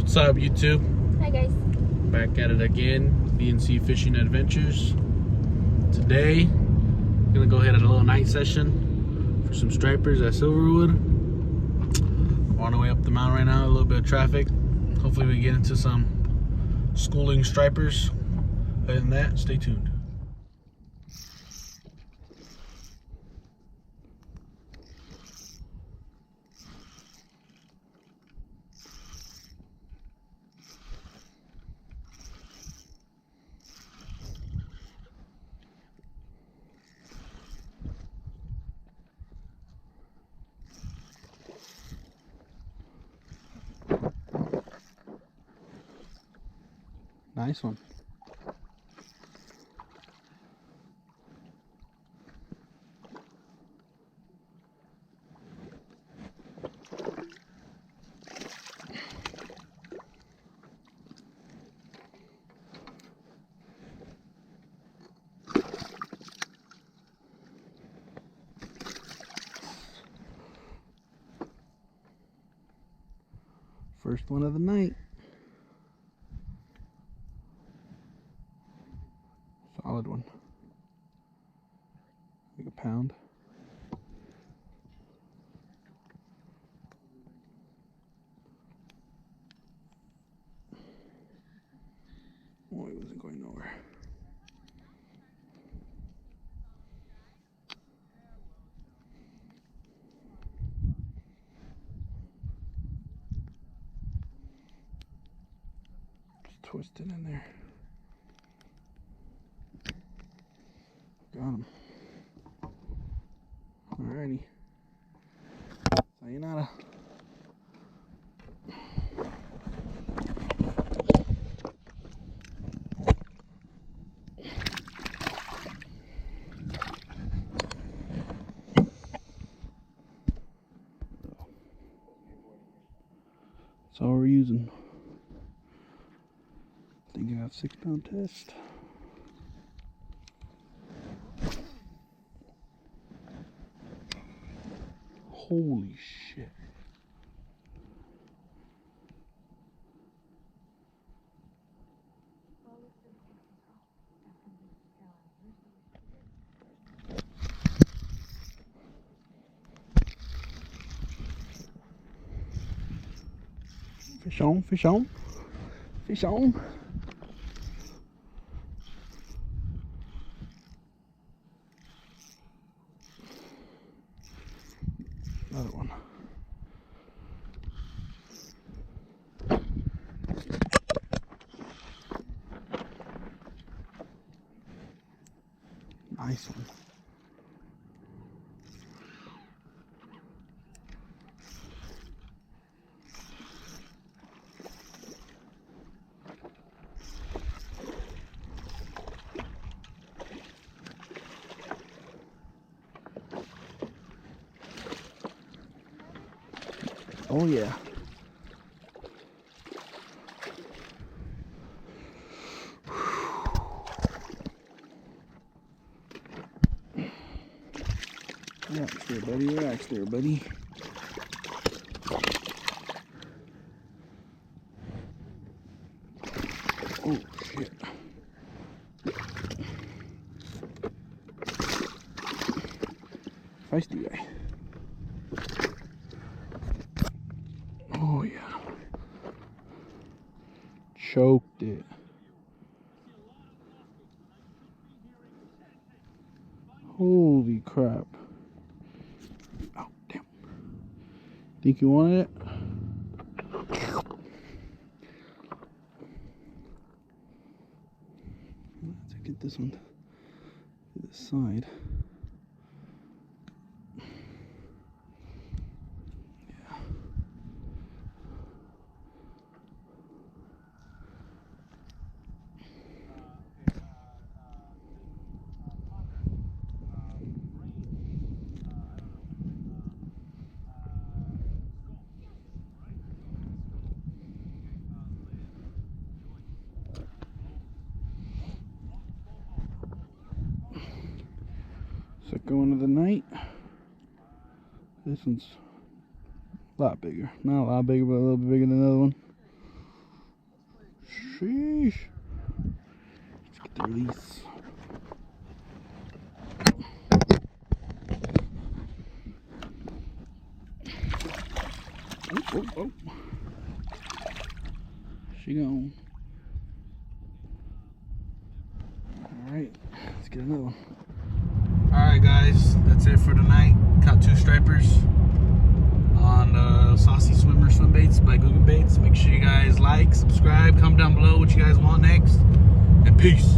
What's up, YouTube? Hi guys. Back at it again, B&C Fishing Adventures. Today, I'm gonna go ahead at a little night session for some stripers at Silverwood. I'm on the way up the mountain right now, a little bit of traffic. Hopefully we get into some schooling stripers. Other than that, stay tuned. Nice one. First one of the night. Solid one. Like a pound. Oh, he wasn't going nowhere. Just twisted in there. Got him. Alrighty. Sayonara. That's all we're using. I think I have 6 pound test. Holy shit. Fish on, fish on, fish on. Another one. Nice one. Oh yeah. Relax there, buddy. Relax there, buddy. Oh shit. Feisty guy. Oh yeah. Choked it. Holy crap. Oh damn. Think you wanted it? Let's get this one to the side. Second one of the night. This one's a lot bigger. Not a lot bigger, but a little bit bigger than the other one. Oh, oh. She gone. Alright, let's get another one. Alright guys, that's it for tonight. Caught 2 stripers on Saucy Swimmer Swim Baits by Google Baits. Make sure you guys like, subscribe, comment down below what you guys want next. And peace.